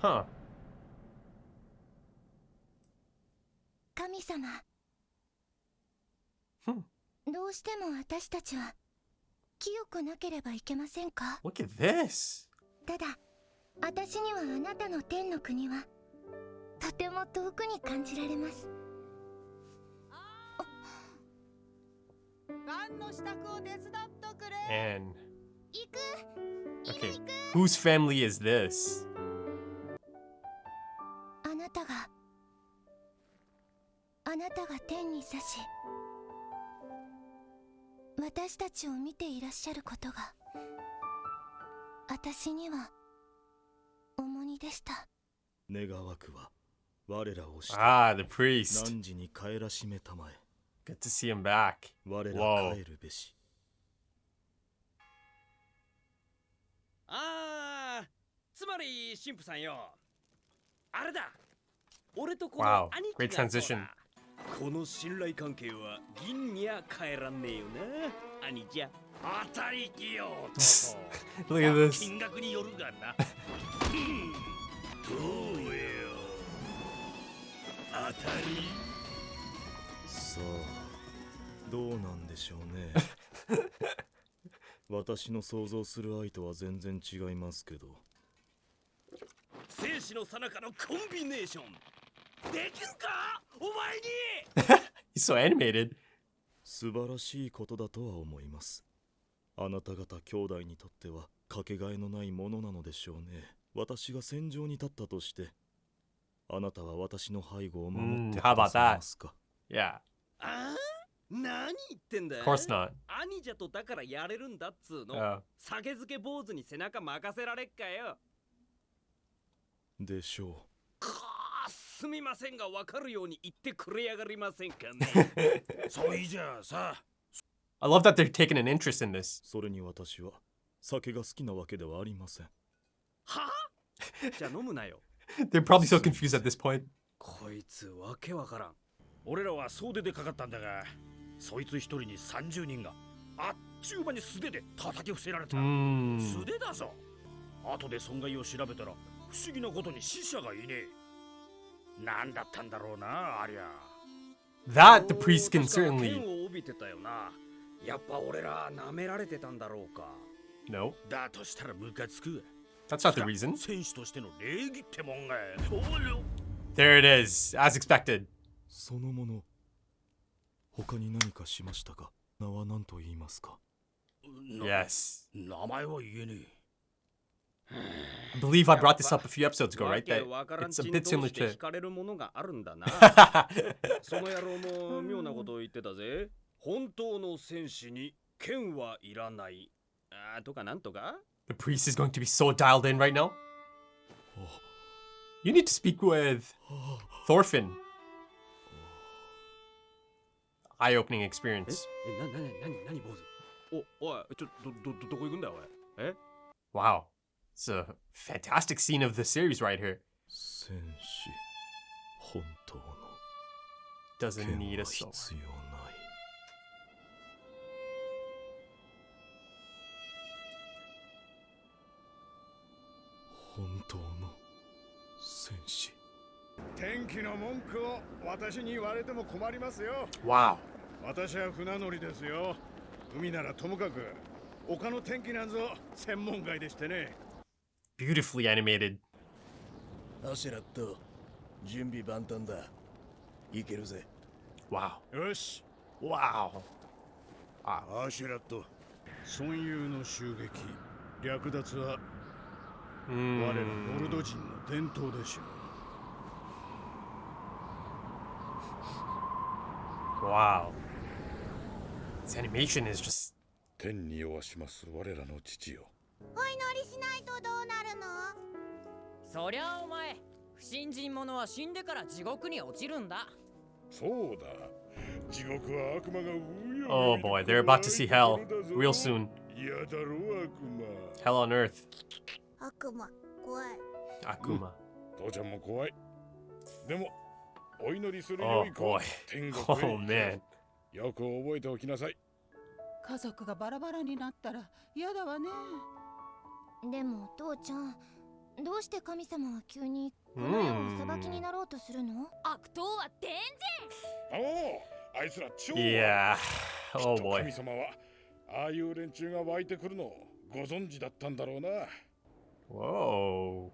Huh. 神様、 どうしても私たちは清くなければいけませんか？ Look at this. ただ、私にはあなたの天の国はとても遠くに感じられます。And 行く。 okay, whose family is this? あなたが天に差し私たちを見ていらっしゃることが私には重荷でした。願わくは我らをして The priest. 汝に帰らしめたまえ。 Good to see him back. 我ら Whoa. 帰るべし。つまり神父さんよ、あれだ、俺とこ Wow. の兄 Great 貴がそう transition. だ。この信頼関係は銀には変えらんねえよな、兄じゃ。当たりきよ、と Look at this. 金額によるがな。どうよ、当たり。さあ、どうなんでしょうね。私の想像する愛とは全然違いますけど。生死の最中のコンビネーションできるか、お前に。 He's so animated. 素晴らしいことだとは思います。あなた方兄弟にとってはかけがえのないものなのでしょうね。私が戦場に立ったとして、あなたは私の背後を守ってく How だ about さい that? ますか。 Yeah. ああ、何言ってんだ。 Of course not. 兄じゃとだからやれるんだっつうの。 Oh. 酒漬け坊主に背中任せられっかよ。でしょう。すみませんが分かるように言ってくれやがりませんかね。そういじゃあさ。 I love that they're taking an interest in this. それに私は酒が好きなわけではありません。はあ、じゃあ飲むなよ。They're probably so confused at this point. こいつわけわからん。俺らは総出でかかったんだが、そいつ一人に30人があっちゅう間に素手で叩き伏せられた。素手だぞ。後で損害を調べたら不思議なことに死者がいねえ。なんだったんだろうな、ありゃ。 That the priest can 確か certainly. 剣を帯びてたよな。やっぱ俺ら舐められてたんだろうか。 No, だとしたらムカつく。 that's not the reason. 戦士としての礼儀ってもんが。 There it is, as expected. そのもの、他に何かしましたか。名は何と言いますか。 Yes. 名前は言えねえ。 I believe I brought this up a few episodes ago, right? わけ That わからん it's a 人 bit 同 similar 士で to. 惹かれるものがあるんだな。その野郎も妙なことを言ってたぜ。本当の戦士に剣はいらない。とかなんとか。 The priest is going to be so dialed in right now. You need to speak with Thorfinn. Eye-opening experience. 何坊主。おい、どこ行くんだよ、おい。Wow. It's a fantastic scene of the series right here. 戦士、本当の Doesn't 剣 need は a sword. 必要ない。本当の戦士。天気の文句を私に言われても困りますよ。 Wow. 私は船乗りですよ。海ならともかく丘の天気なんぞ専門外でしてね。 Beautifully animated. アシェラット、準備万端だ。いけるぜ。 Wow. よし、 Wow. アシュラット、孫友の襲撃、略奪は我らノルド人の伝統でしょう。 Wow. This animation is just. 天に弱します我らの父よ。お祈りしないとどうなるの？そりゃお前、不信心者は死んでから地獄に落ちるんだ。そうだ。地獄は悪魔がうよ。 Oh boy, they're about to see hell real soon. 嫌だろ悪魔。 Hell on earth. 悪魔、怖い。 Akuma. 父ちゃんも怖い。でもお祈りする Oh よい子。 boy. 天国 Oh へ行け。 man. よく覚えておきなさい。家族がバラバラになったら嫌だわね。でもお父ちゃん、どうして神様は急にこの世をお裁きになろうとするの？悪党は全然。おお、あいつら超 Yeah. きっ Oh と boy. 神様はああいう連中が湧いてくるのをご存知だったんだろうな。 Whoa.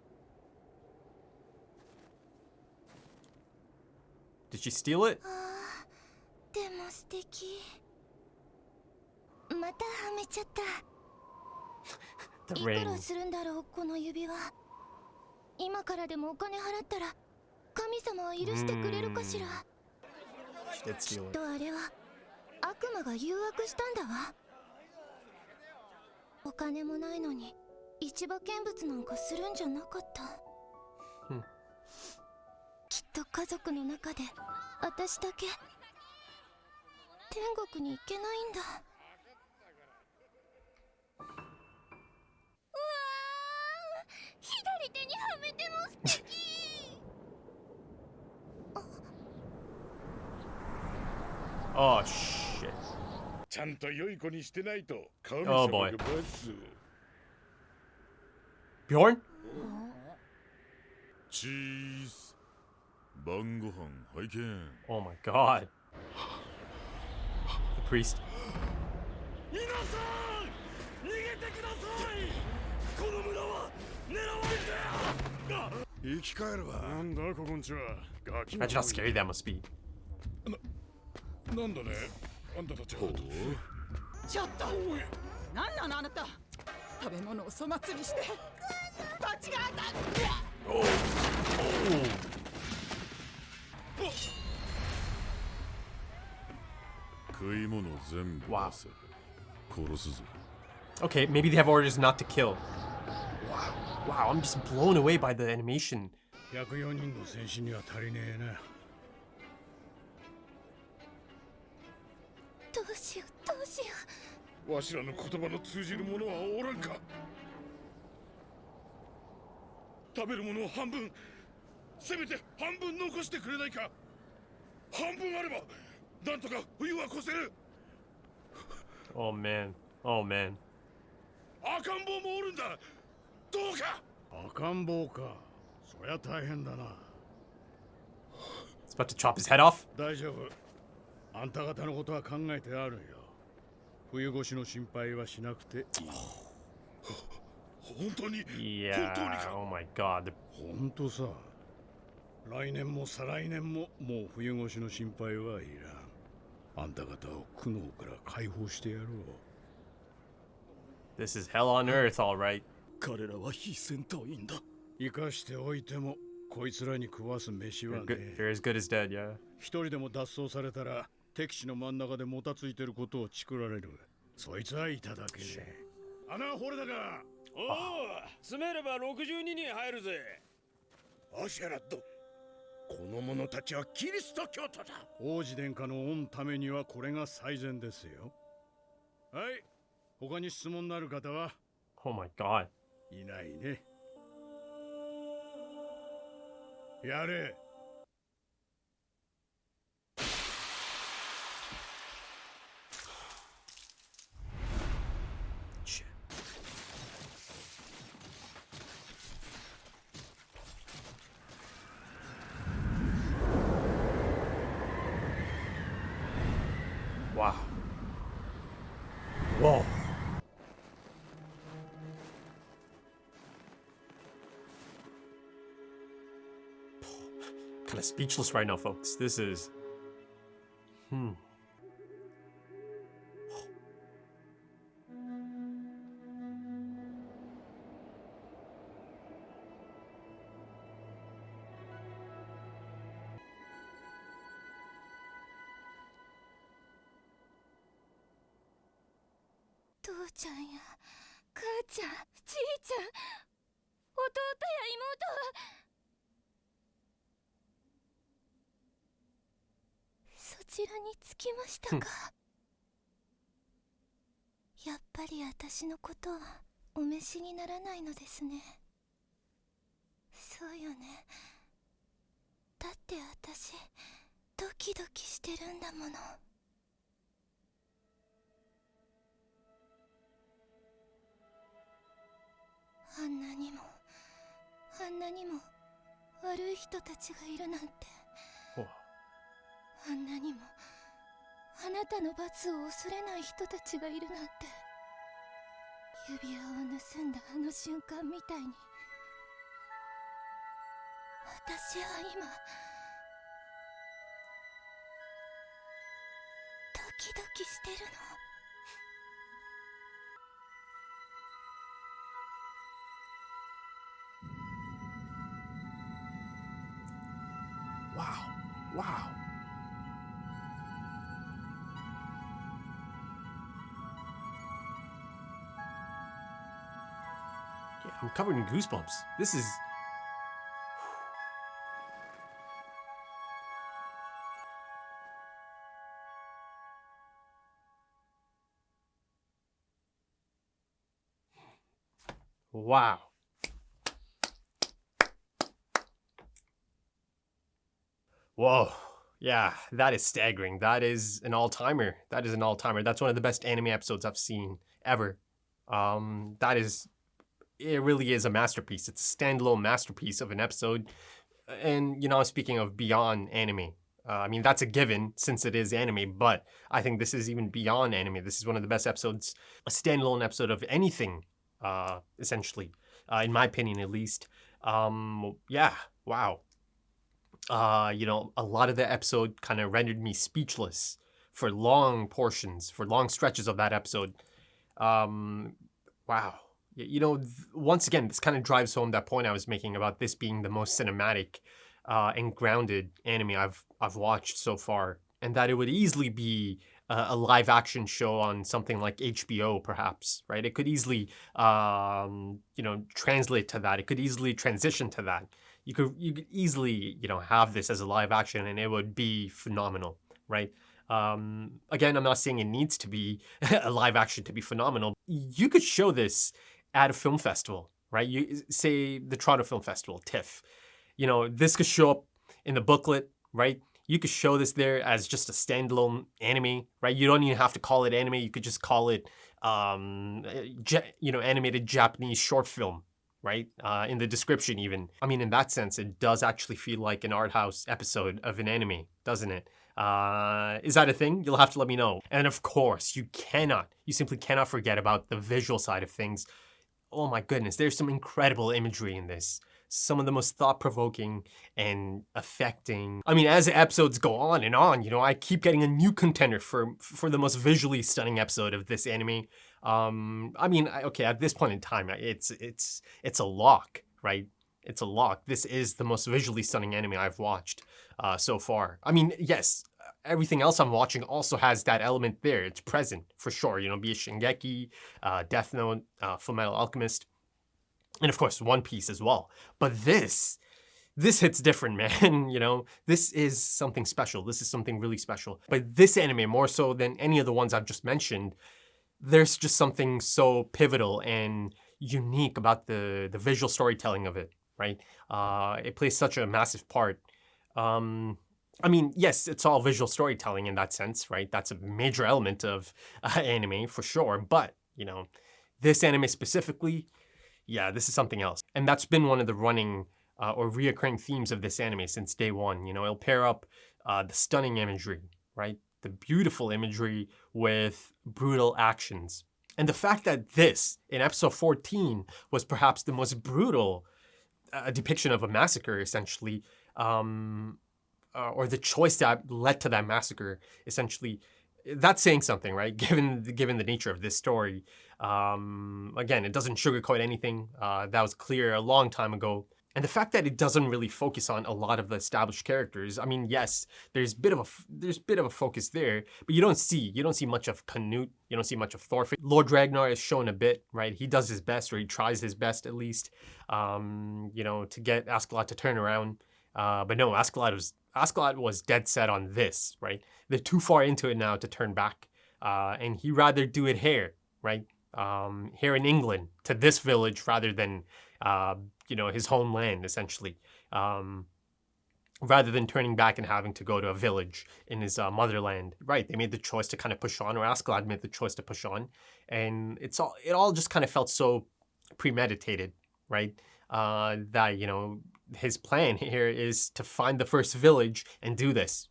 Did she steal it? ああ、でも素敵。またはめちゃった。 The いくら ring. するんだろうこの指輪。今からでもお金払ったら神様は許してくれるかしら。 She did き steal っ it. とあれは悪魔が誘惑したんだわ。お金もないのに市場見物なんかするんじゃなかった。きっと家族の中で私だけ天国に行けないんだ。うわー、左手にはめても素敵。 Oh shit. ちゃんと良い子にしてないと神 Oh 様 boy. が罰す。 Bjorn? チーズ。晩ご飯拝見。 Oh my god. The priest. 皆さん逃げてください。この村は狙われて。生き返るわ。なんだここんちは。ガキ Imagine how scary that must be. なんだね、あんたたちは。ちょっと何なのあなた。食べ物を粗末にして罰が当たる。食い物全部 Wow. 出せ。殺すぞ。 Okay, maybe they have orders not to kill. Wow, I'm just blown away by the animation. 104人の戦士には足りねえな。どうしようどうしよわしらの言葉の通じる者はおらんか。食べるものを半分、せめて半分残してくれないか。半分あればなんとか冬は越せる。 Oh man. Oh man. 赤ん坊もおるんだ。どうか。赤ん坊か。そりゃ大変だな。 It's about to chop his head off. 大丈夫。あんた方のことは考えてあるよ。冬越しの心配はしなくていい。本当に。 Yeah. Oh my god. 本当さ。来年も再来年ももう冬越しの心配はいらん。あんた方を苦悩から解放してやろう。 This is hell on earth, all right. 彼らは非戦闘員だ。生かしておいてもこいつらに食わす飯は They're ね。 good. They're as good as dead, yeah. 一人でも脱走されたら敵地の真ん中でもたついてることをチクられる。そいつはいただけで。穴は掘れたか。おお、詰めれば62人入るぜ。アシャラッド、この者たちはキリスト教徒だ。王子殿下の御ためにはこれが最善ですよ。はい、他に質問のある方は Oh my god. いないね。やれ。 Shit. Wow. Whoa. Kind of speechless right now, folks. This is.父ちゃんや母ちゃんじいちゃん弟や妹はそちらに着きましたか。やっぱり私のことはお召しにならないのですね。そうよね。だって私ドキドキしてるんだもの。あんなにもんなにも悪い人たちがいるなんて、 Oh. あんなにもあなたの罰を恐れない人たちがいるなんて、指輪を盗んだあの瞬間みたいに、私は今ドキドキしてるの。Wow. Wow. Yeah, I'm covered in goosebumps. This is... Wow. Whoa. Yeah, that is staggering. That is an all-timer. That is an all-timer. That's one of the best anime episodes I've seen ever. That is... It really is a masterpiece. It's a standalone masterpiece of an episode. And, you know, speaking of beyond anime, I mean, that's a given since it is anime, but I think this is even beyond anime. This is one of the best episodes, a standalone episode of anything, essentially, in my opinion, at least. Yeah, wow. You know, a lot of the episode kind of rendered me speechless for long portions, for long stretches of that episode. Wow. You know, once again, this kind of drives home that point I was making about this being the most cinematic and grounded anime I've watched so far, and that it would easily be a live action show on something like HBO, perhaps, right? It could easily, you know, translate to that. It could easily transition to that. You could easily, you know, have this as a live action, and it would be phenomenal, right? Again, I'm not saying it needs to be a live action to be phenomenal. You could show this at a film festival, right? You say the Toronto Film Festival, TIFF. You know, this could show up in the booklet, right? You could show this there as just a standalone anime, right? You don't even have to call it anime. You could just call it, you know, animated Japanese short film, right? In the description even. I mean, in that sense, it does actually feel like an art house episode of an anime, doesn't it? Is that a thing? You'll have to let me know. And of course, you simply cannot forget about the visual side of things. Oh my goodness, there's some incredible imagery in this. Some of the most thought-provoking and affecting. I mean, as the episodes go on, you know, I keep getting a new contender for the most visually stunning episode of this anime. I mean, okay, at this point in time, it's a lock, right? It's a lock. This is the most visually stunning anime I've watched so far. I mean, yes, everything else I'm watching also has that element there. It's present, for sure. You know, be it Shingeki, Death Note, Fullmetal Alchemist, and of course, One Piece as well. But this hits different, man. You know, this is something special. This is something really special. But this anime, more so than any of the ones I've just mentioned, there's just something so pivotal and unique about the visual storytelling of it, right? It plays such a massive part. I mean, yes, it's all visual storytelling in that sense, right? That's a major element of anime for sure. But, you know, this anime specifically, yeah, this is something else. And that's been one of the running or reoccurring themes of this anime since day one. You know, it'll pair up the stunning imagery, right? The beautiful imagery with brutal actions. And the fact that this, in episode 14, was perhaps the most brutal depiction of a massacre, essentially, or the choice that led to that massacre, essentially, that's saying something, right? Given the nature of this story. Again, it doesn't sugarcoat anything. That was clear a long time ago. And the fact that it doesn't really focus on a lot of the established characters. I mean, yes, there's a bit of a focus there, but you don't see much of Canute. You don't see much of Thorfinn. Lord Ragnar is shown a bit, right? He does his best, or he tries his best at least, you know, to get Askeladd to turn around. But no, Askeladd was dead set on this, right? They're too far into it now to turn back. And he'd rather do it here, right? Here in England, to this village rather than, you know, his homeland, essentially. Rather than turning back and having to go to a village in his motherland. Right, they made the choice to kind of push on, or Askeladd made the choice to push on. And it all just kind of felt so premeditated, right? that, his plan here is to find the first village and do this,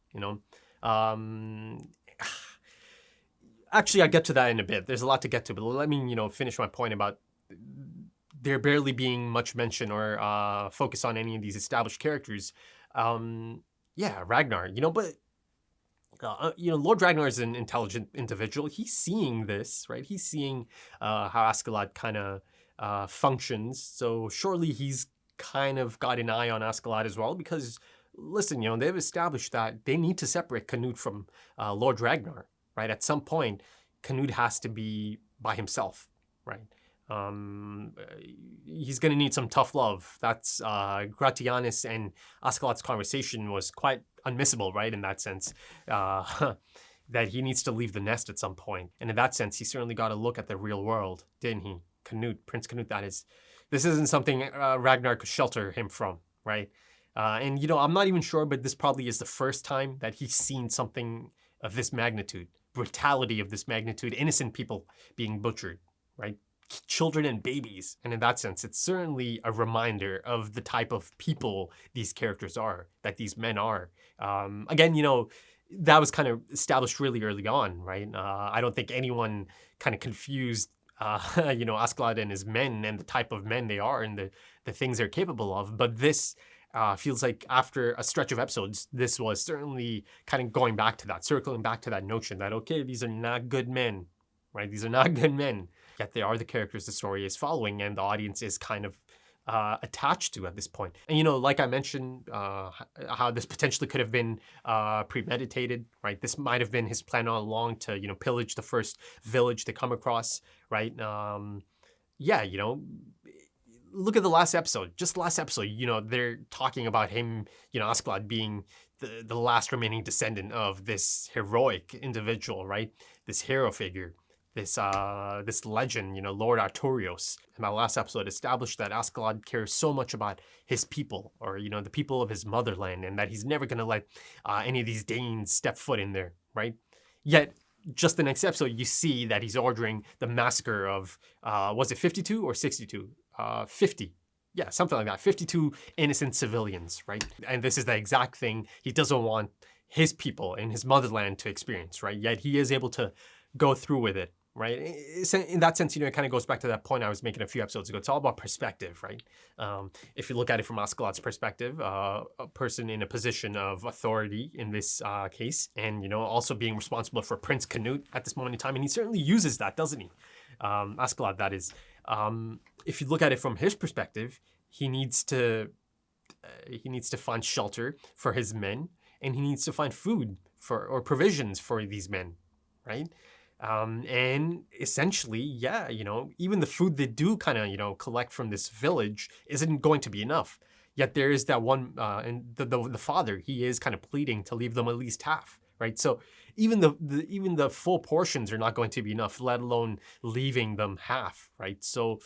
Actually, I'll get to that in a bit. There's a lot to get to, but let me, finish my point about there barely being much mention or focus on any of these established characters. Ragnar, but Lord Ragnar is an intelligent individual. He's seeing this, right? He's seeing how Askeladd kind of functions. So surely he's kind of got an eye on Askeladd as well, because listen, they've established that they need to separate Canute from Lord Ragnar, right? At some point, Canute has to be by himself, right? He's going to need some tough love. That's Gratianus and Askeladd's conversation was quite unmissable, right? In that sense, that he needs to leave the nest at some point. And in that sense, he certainly got a look at the real world, didn't he? Canute, Prince Canute, that is. This isn't something Ragnar could shelter him from, right? And, I'm not even sure, but this probably is the first time that he's seen something of this magnitude, brutality of this magnitude, innocent people being butchered, right? Children and babies. And in that sense, it's certainly a reminder of the type of people these characters are, that these men are. Again, that was kind of established really early on, right? I don't think anyone kind of confused, Askeladd and his men and the type of men they are and the things they're capable of. But this feels like after a stretch of episodes, this was certainly kind of going back to that, circling back to that notion that, okay, these are not good men, right? These are not good men. Yet they are the characters the story is following and the audience is kind of attached to at this point. And, like I mentioned, how this potentially could have been premeditated, right? This might have been his plan all along to, pillage the first village they come across, right? Look at the last episode. Just last episode, they're talking about him, Askeladd being the last remaining descendant of this heroic individual, right? This hero figure. This legend, Lord Arturios. In my last episode established that Askeladd cares so much about his people, or, the people of his motherland, and that he's never going to let any of these Danes step foot in there, right? Yet, just the next episode, you see that he's ordering the massacre of, was it 52 or 62? 50. Yeah, something like that. 52 innocent civilians, right? And this is the exact thing he doesn't want his people in his motherland to experience, right? Yet he is able to go through with it, right? In that sense, it kind of goes back to that point I was making a few episodes ago. It's all about perspective, right? If you look at it from Askeladd's perspective, a person in a position of authority in this case, and, also being responsible for Prince Canute at this moment in time, and he certainly uses that, doesn't he? Askeladd, that is. If you look at it from his perspective, he needs to find shelter for his men, and he needs to find food or provisions for these men, right? And essentially, even the food they do kind of, collect from this village isn't going to be enough. Yet there is that one, and the father, he is kind of pleading to leave them at least half, right? So even the full portions are not going to be enough, let alone leaving them half, right? So,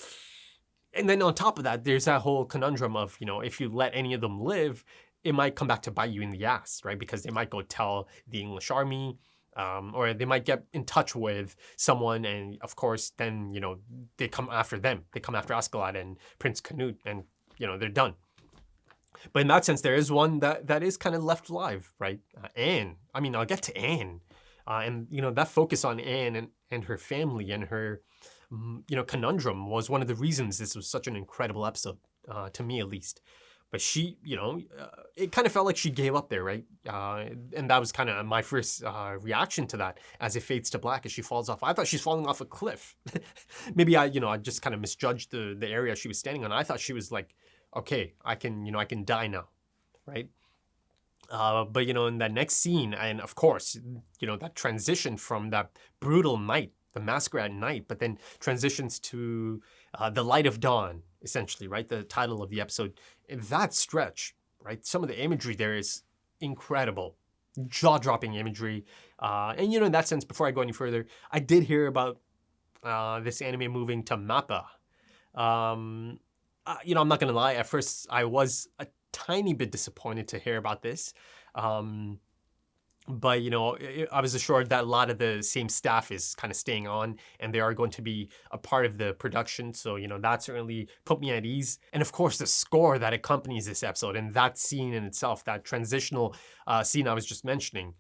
and then on top of that, there's that whole conundrum of, if you let any of them live, it might come back to bite you in the ass, right? Because they might go tell the English army, or they might get in touch with someone, and of course, then, they come after them. They come after Askeladd and Prince Canute, and, they're done. But in that sense, there is one that is kind of left alive, right? Anne. I mean, I'll get to Anne. And, that focus on Anne and her family and her, conundrum was one of the reasons this was such an incredible episode, to me at least. But she, it kind of felt like she gave up there, right? And that was kind of my first reaction to that as it fades to black as she falls off. I thought she's falling off a cliff. Maybe I just kind of misjudged the area she was standing on. I thought she was like, okay, I can die now, right? But, in that next scene, and of course, that transition from that brutal night, the massacre at night, but then transitions to the light of dawn, essentially, right? The title of the episode. In that stretch, right? Some of the imagery there is incredible, jaw-dropping imagery. And, in that sense, before I go any further, I did hear about this anime moving to MAPPA. I'm not going to lie. At first, I was a tiny bit disappointed to hear about this. But, I was assured that a lot of the same staff is kind of staying on and they are going to be a part of the production. So, that certainly put me at ease. And of course, the score that accompanies this episode and that scene in itself, that transitional scene I was just mentioning,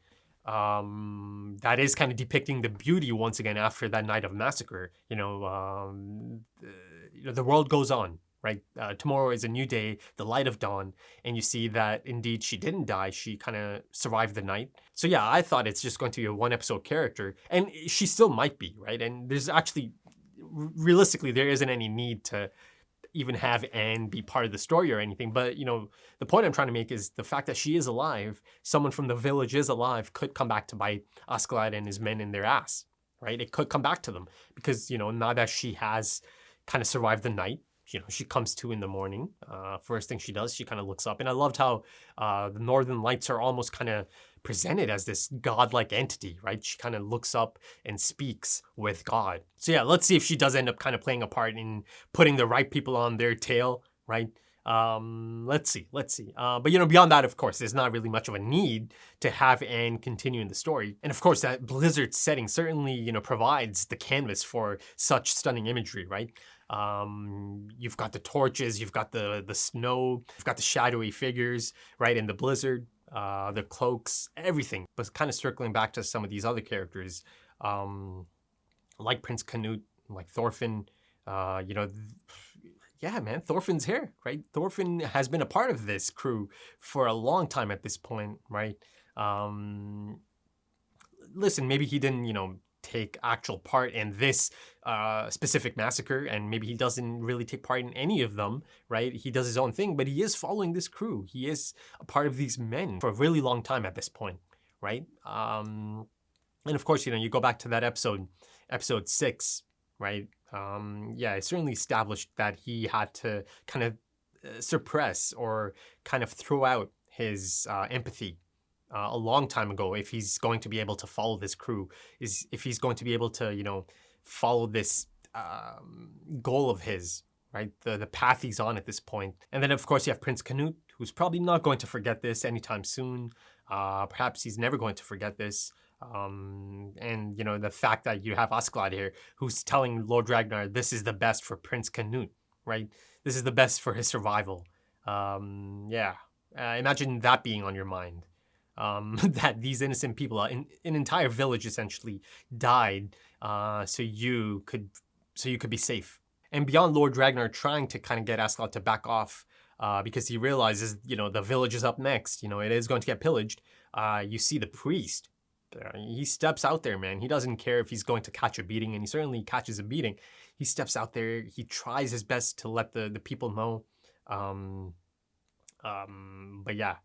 that is kind of depicting the beauty once again after that night of massacre. The world goes on. Right? Tomorrow is a new day, the light of dawn, and you see that indeed she didn't die. She kind of survived the night. So yeah, I thought it's just going to be a one episode character, and she still might be, right? And there's actually, realistically, there isn't any need to even have Anne be part of the story or anything. But, the point I'm trying to make is the fact that she is alive, someone from the village is alive, could come back to bite Askeladd and his men in their ass, right? It could come back to them because, now that she has kind of survived the night, she comes to in the morning. First thing she does, she kind of looks up. And I loved how the Northern Lights are almost kind of presented as this godlike entity, right? She kind of looks up and speaks with God. So yeah, let's see if she does end up kind of playing a part in putting the right people on their tail, right? Let's see. But beyond that, of course, there's not really much of a need to have Anne continue in the story. And of course, that blizzard setting certainly, provides the canvas for such stunning imagery, right? You've got the torches, you've got the snow, you've got the shadowy figures, right? In the blizzard, the cloaks, everything. But kind of circling back to some of these other characters, like Prince Canute, like Thorfinn, yeah, man, Thorfinn's here, right? Thorfinn has been a part of this crew for a long time at this point, right? Listen, maybe he didn't, take actual part in this specific massacre, and maybe he doesn't really take part in any of them, right? He does his own thing, but he is following this crew. He is a part of these men for a really long time at this point, right? And of course, you go back to that episode 6, right? Yeah, it certainly established that he had to kind of suppress or kind of throw out his empathy a long time ago if he's going to be able to follow this crew, if he's going to be able to, follow this goal of his, right? The path he's on at this point. And then, of course, you have Prince Canute, who's probably not going to forget this anytime soon. Perhaps he's never going to forget this. And, the fact that you have Askeladd here, who's telling Lord Ragnar, this is the best for Prince Canute, right? This is the best for his survival. Yeah, imagine that being on your mind. That these innocent people, an entire village essentially died, so you could be safe. And beyond Lord Ragnar trying to kind of get Askeladd to back off, because he realizes, the village is up next, it is going to get pillaged. You see the priest. He steps out there, man. He doesn't care if he's going to catch a beating, and he certainly catches a beating. He steps out there. He tries his best to let the people know. But yeah,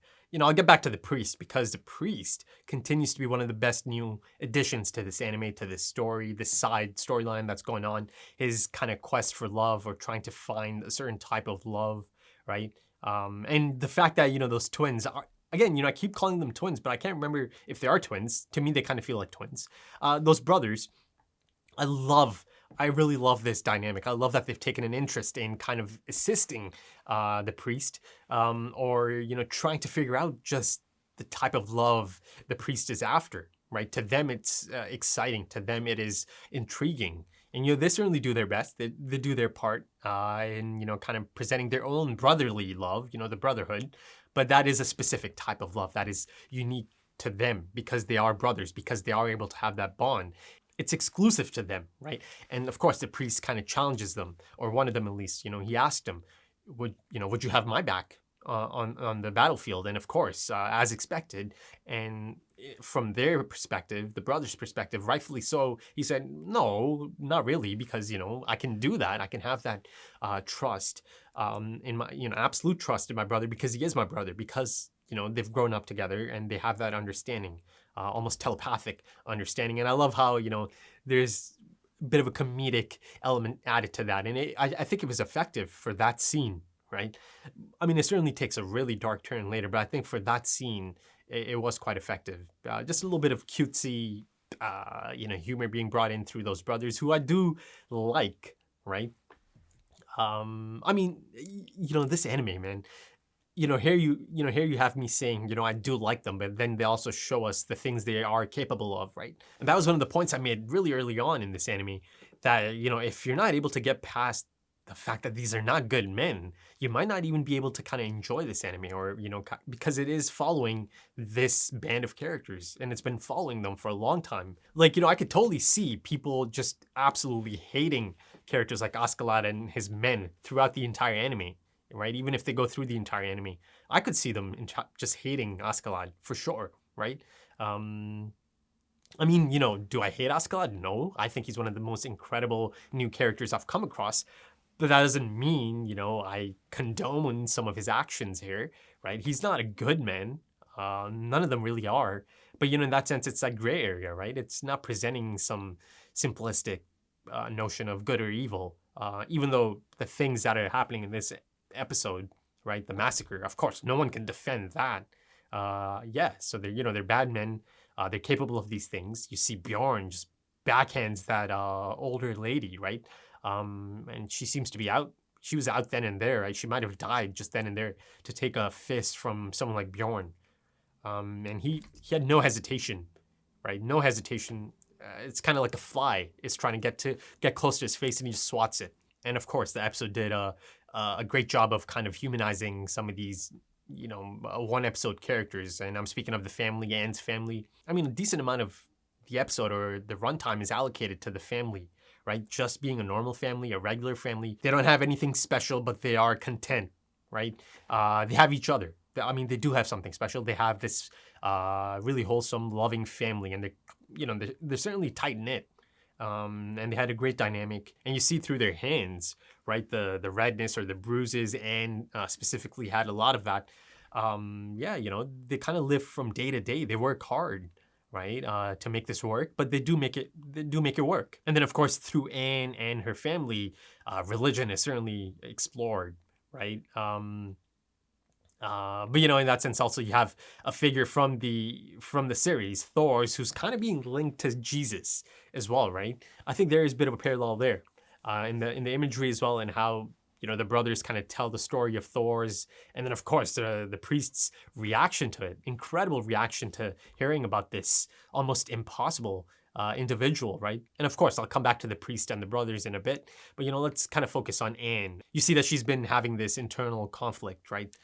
I'll get back to the priest, because the priest continues to be one of the best new additions to this anime, to this story, this side storyline that's going on. His kind of quest for love, or trying to find a certain type of love, right? And the fact that, those twins are, again, I keep calling them twins, but I can't remember if they are twins. To me, they kind of feel like twins. Those brothers, I really love this dynamic. I love that they've taken an interest in kind of assisting the priest, or, trying to figure out just the type of love the priest is after, right? To them, it's exciting. To them, it is intriguing. And, they certainly do their best. They do their part in, kind of presenting their own brotherly love, the brotherhood. But that is a specific type of love that is unique to them, because they are brothers, because they are able to have that bond. It's exclusive to them, right? And of course, the priest kind of challenges them, or one of them at least. He asked him, "Would you have my back on the battlefield?" And of course, as expected, and from their perspective, the brothers' perspective, rightfully so, he said, "No, not really, because I can do that. I can have that trust in my absolute trust in my brother, because he is my brother, because they've grown up together and they have that understanding." Almost telepathic understanding. And I love how, there's a bit of a comedic element added to that. And I think it was effective for that scene, right? I mean, it certainly takes a really dark turn later, but I think for that scene, it was quite effective. Just a little bit of cutesy, humor being brought in through those brothers, who I do like, right? I mean, this anime, man, here you have me saying, I do like them, but then they also show us the things they are capable of, right? And that was one of the points I made really early on in this anime, that, if you're not able to get past the fact that these are not good men, you might not even be able to kind of enjoy this anime, or, because it is following this band of characters, and it's been following them for a long time. Like, I could totally see people just absolutely hating characters like Askeladd and his men throughout the entire anime, right? Even if they go through the entire anime, I could see them just hating Askeladd for sure, right? I mean, do I hate Askeladd? No, I think he's one of the most incredible new characters I've come across. But that doesn't mean, I condone some of his actions here, right? He's not a good man. None of them really are. But, in that sense, it's that gray area, right? It's not presenting some simplistic notion of good or evil. Even though the things that are happening in this episode, right? The massacre, of course, no one can defend that. So they're bad men. They're capable of these things. You see Bjorn just backhands that older lady, right? And she seems to be out. She was out then and there, right? She might have died just then and there to take a fist from someone like Bjorn. And he had no hesitation, right? No hesitation. It's kind of like a fly is trying to get close to his face, and he just swats it. And of course, the episode did a great job of kind of humanizing some of these, one episode characters. And I'm speaking of the family, Anne's family. I mean, a decent amount of the episode or the runtime is allocated to the family, right? Just being a normal family, a regular family. They don't have anything special, but they are content, right? They have each other. I mean, they do have something special. They have this really wholesome, loving family, and they're certainly tight knit. And they had a great dynamic, and you see through their hands, right? The redness or the bruises, and specifically had a lot of that. They kind of live from day to day. They work hard, right, to make this work, but they do make it work. And then, of course, through Anne and her family, religion is certainly explored, right? But in that sense, also you have a figure from the series, Thor's, who's kind of being linked to Jesus as well, right? I think there is a bit of a parallel there, in the imagery as well, and how the brothers kind of tell the story of Thor's, and then of course the priest's reaction to it, incredible reaction to hearing about this almost impossible individual, right? And of course, I'll come back to the priest and the brothers in a bit, but let's kind of focus on Anne. You see that she's been having this internal conflict, right?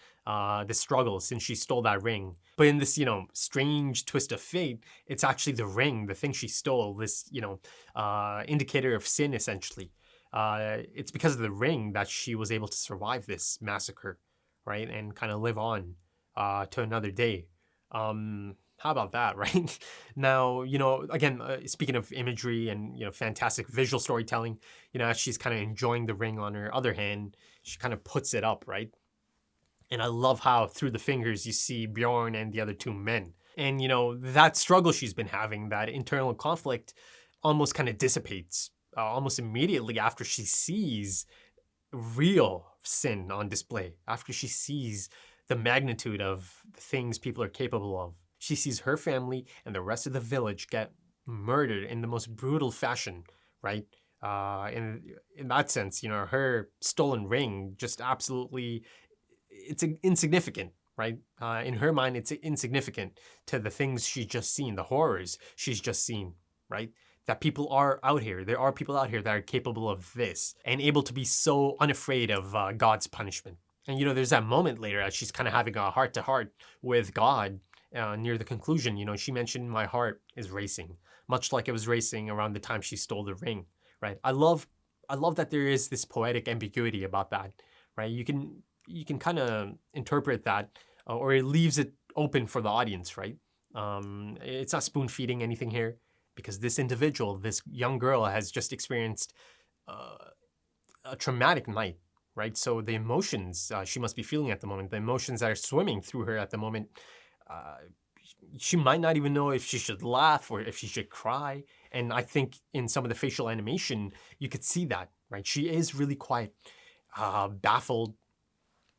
This struggle since she stole that ring. But in this, strange twist of fate, it's actually the ring, the thing she stole, this, indicator of sin, essentially. It's because of the ring that she was able to survive this massacre, right? And kind of live on to another day. How about that, right? Now, again, speaking of imagery and, fantastic visual storytelling, as she's kind of enjoying the ring on her other hand, she kind of puts it up, right? And I love how through the fingers you see Bjorn and the other two men. And, that struggle she's been having, that internal conflict, almost kind of dissipates almost immediately after she sees real sin on display, after she sees the magnitude of the things people are capable of. She sees her family and the rest of the village get murdered in the most brutal fashion, right? In that sense, her stolen ring just absolutely, it's insignificant, right? In her mind, it's insignificant to the things she's just seen, the horrors she's just seen, right? That people are out here. There are people out here that are capable of this and able to be so unafraid of God's punishment. And, there's that moment later as she's kind of having a heart-to-heart with God near the conclusion. She mentioned, my heart is racing, much like it was racing around the time she stole the ring, right? I love that there is this poetic ambiguity about that, right? You can kind of interpret that, or it leaves it open for the audience, right? It's not spoon-feeding anything here, because this individual, this young girl, has just experienced a traumatic night, right? So the emotions she must be feeling at the moment, the emotions that are swimming through her at the moment, she might not even know if she should laugh or if she should cry. And I think in some of the facial animation, you could see that, right? She is really quite baffled.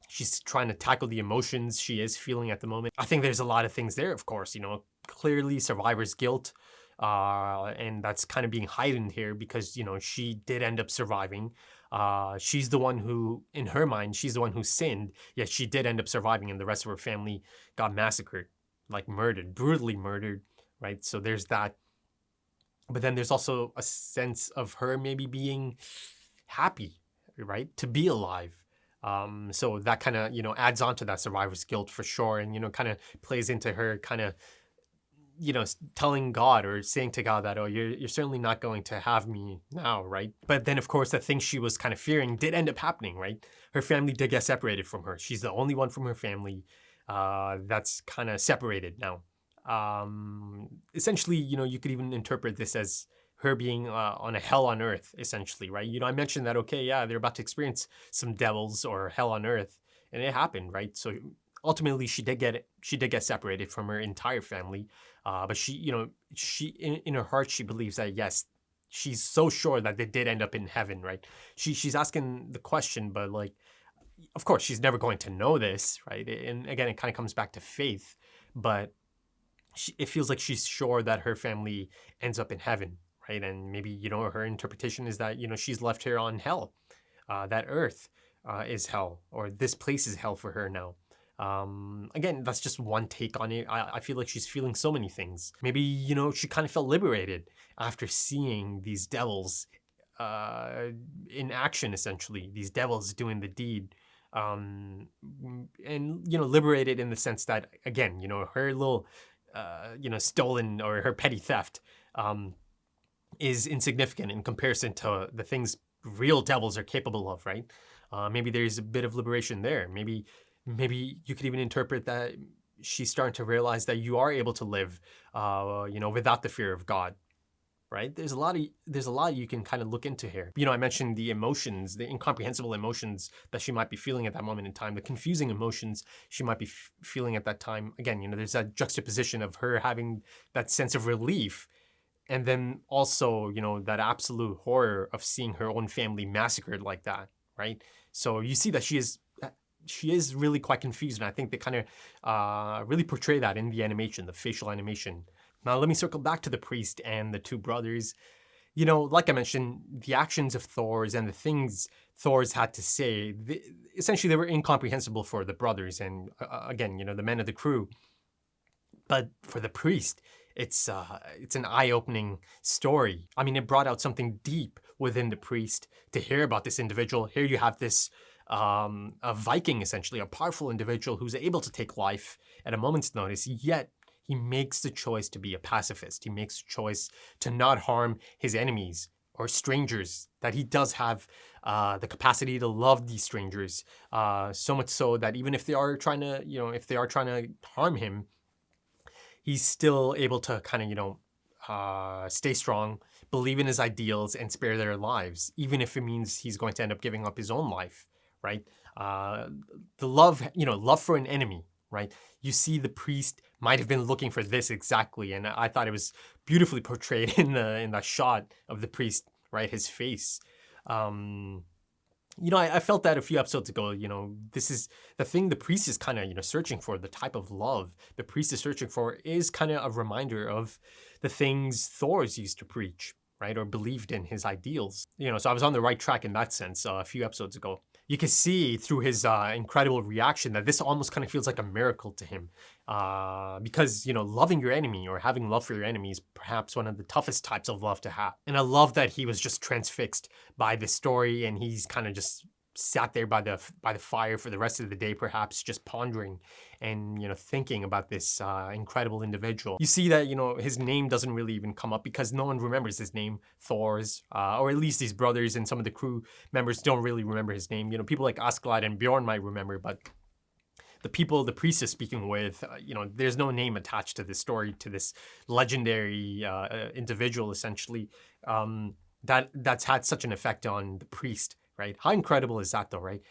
She's trying to tackle the emotions she is feeling at the moment. I think there's a lot of things there, of course, clearly survivor's guilt, And that's kind of being heightened here because, she did end up surviving. She's the one who, in her mind, she's the one who sinned, yet she did end up surviving, and the rest of her family got massacred, like murdered, brutally murdered, right? So there's that. But then there's also a sense of her maybe being happy, right, to be alive. So that kind of, adds on to that survivor's guilt for sure, and, kind of plays into her kind of, telling God or saying to God that, oh, you're certainly not going to have me now, right? But then, of course, the thing she was kind of fearing did end up happening, right? Her family did get separated from her. She's the only one from her family that's kind of separated now. Essentially, you could even interpret this as her being on a hell on earth, essentially, right? I mentioned that, okay, yeah, they're about to experience some devils or hell on earth, and it happened, right? So ultimately, she did get separated from her entire family, but she in her heart, she believes that, yes, she's so sure that they did end up in heaven, right? She's asking the question, but like, of course, she's never going to know this, right? And again, it kind of comes back to faith, but it feels like she's sure that her family ends up in heaven, right? And maybe, her interpretation is that, she's left here on hell, that earth is hell, or this place is hell for her now. Again, that's just one take on it. I feel like she's feeling so many things. Maybe, she kind of felt liberated after seeing these devils in action, essentially, these devils doing the deed. And, liberated in the sense that, again, her little, stolen or her petty theft is insignificant in comparison to the things real devils are capable of, right? Maybe there's a bit of liberation there. Maybe you could even interpret that she's starting to realize that you are able to live, without the fear of God, right? There's a lot you can kind of look into here. I mentioned the emotions, the incomprehensible emotions that she might be feeling at that moment in time, the confusing emotions she might be feeling at that time. Again, there's that juxtaposition of her having that sense of relief, and then also, that absolute horror of seeing her own family massacred like that, right? So you see that she is really quite confused, and I think they kind of really portray that in the animation, the facial animation. Now, let me circle back to the priest and the two brothers. Like I mentioned, the actions of Thor's and the things Thor's had to say, essentially they were incomprehensible for the brothers and, again, the men of the crew. But for the priest, it's an eye-opening story. I mean, it brought out something deep within the priest to hear about this individual. Here you have this a Viking, essentially, a powerful individual who's able to take life at a moment's notice, yet he makes the choice to be a pacifist. He makes the choice to not harm his enemies or strangers, that he does have the capacity to love these strangers, so much so that even if they are trying to harm him, he's still able to kind of, stay strong, believe in his ideals, and spare their lives, even if it means he's going to end up giving up his own life, right? The love for an enemy, right? You see the priest might have been looking for this exactly, and I thought it was beautifully portrayed in the shot of the priest, right? His face. I felt that a few episodes ago. This is the thing the priest is kind of, searching for. The type of love the priest is searching for is kind of a reminder of the things Thor's used to preach, right? Or believed in, his ideals. So I was on the right track in that sense a few episodes ago. You can see through his incredible reaction that this almost kind of feels like a miracle to him. Because, loving your enemy or having love for your enemy is perhaps one of the toughest types of love to have. And I love that he was just transfixed by this story, and he's kind of just sat there by the fire for the rest of the day, perhaps just pondering and, thinking about this incredible individual. You see that, his name doesn't really even come up because no one remembers his name, Thor's, or at least his brothers and some of the crew members don't really remember his name. People like Askeladd and Bjorn might remember, but the people the priest is speaking with, there's no name attached to this story, to this legendary individual, essentially, that's had such an effect on the priest, right? How incredible is that, though, right?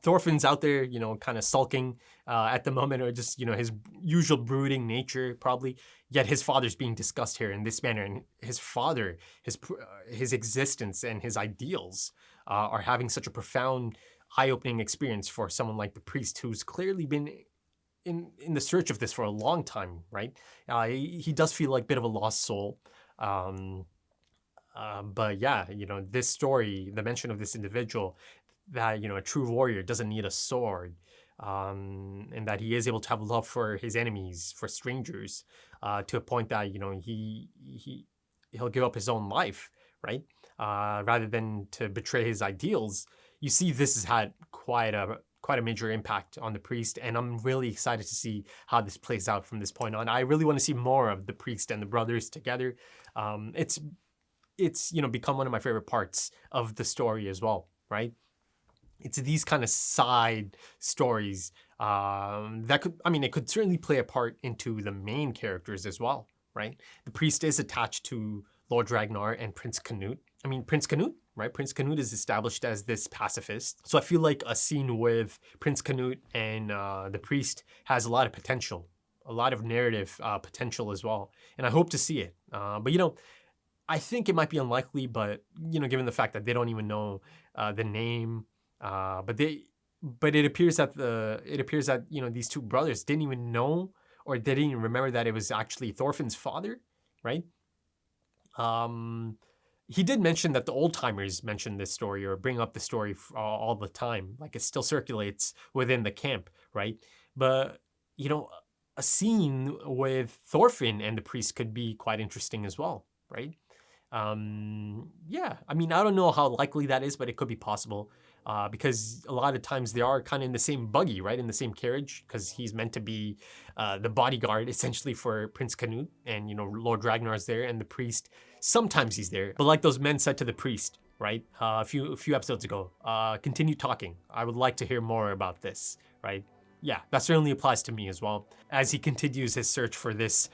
Thorfinn's out there, kind of sulking at the moment, or just, his usual brooding nature, probably. Yet his father's being discussed here in this manner, and his father, his existence and his ideals are having such a profound, eye-opening experience for someone like the priest, who's clearly been in the search of this for a long time, right? He does feel like a bit of a lost soul. But yeah, this story, the mention of this individual, that a true warrior doesn't need a sword, and that he is able to have love for his enemies, for strangers, to a point that he'll give up his own life, right? Rather than to betray his ideals. You see, this has had quite a major impact on the priest, and I'm really excited to see how this plays out from this point on. I really want to see more of the priest and the brothers together. It's become one of my favorite parts of the story as well, right? It's these kind of side stories that it could certainly play a part into the main characters as well, right? The priest is attached to Lord Ragnar and Prince Canute. Prince Canute, right? Prince Canute is established as this pacifist. So I feel like a scene with Prince Canute and the priest has a lot of potential, a lot of narrative potential as well. And I hope to see it. But I think it might be unlikely, but given the fact that they don't even know the name, but it appears that these two brothers didn't even know, or they didn't even remember that it was actually Thorfinn's father, right? He did mention that the old timers mention this story or bring up the story all the time, like it still circulates within the camp, right? But a scene with Thorfinn and the priest could be quite interesting as well, right? Yeah, I don't know how likely that is, but it could be possible, because a lot of times they are kind of in the same buggy, right? In the same carriage, because he's meant to be the bodyguard essentially for Prince Canute, and Lord Ragnar's there, and the priest, sometimes he's there. But like those men said to the priest, right? A few episodes ago, continue talking. I would like to hear more about this, right? Yeah, that certainly applies to me as well, as he continues his search for this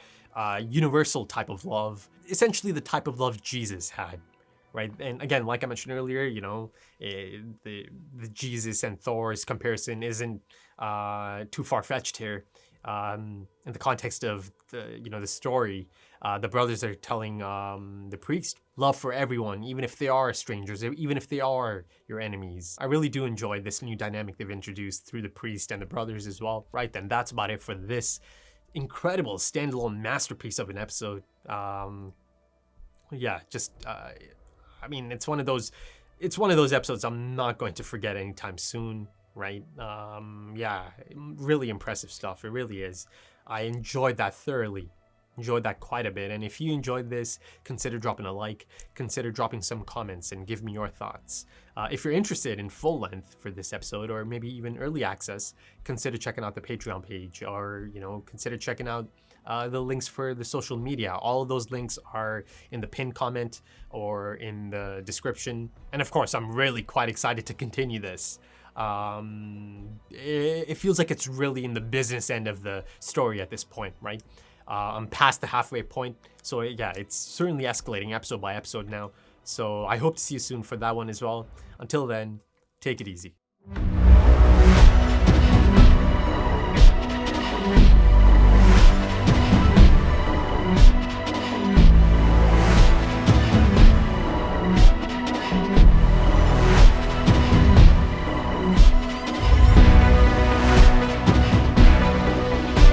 universal type of love, essentially the type of love Jesus had, right? And again, like I mentioned earlier, the Jesus and Thor's comparison isn't too far-fetched here. In the context of the story, the brothers are telling the priest love for everyone, even if they are strangers, even if they are your enemies. I really do enjoy this new dynamic they've introduced through the priest and the brothers as well. Right then, that's about it for this incredible standalone masterpiece of an episode. Yeah, just it's one of those episodes I'm not going to forget anytime soon, right? Yeah, really impressive stuff. It really is. I enjoyed that thoroughly. Enjoyed that quite a bit. And if you enjoyed this, consider dropping a like, consider dropping some comments, and give me your thoughts. If you're interested in full length for this episode, or maybe even early access, consider checking out the Patreon page, or consider checking out the links for the social media. All of those links are in the pinned comment or in the description. And of course, I'm really quite excited to continue this. It feels like it's really in the business end of the story at this point, right? I'm past the halfway point, so yeah, it's certainly escalating episode by episode now. So I hope to see you soon for that one as well. Until then, take it easy.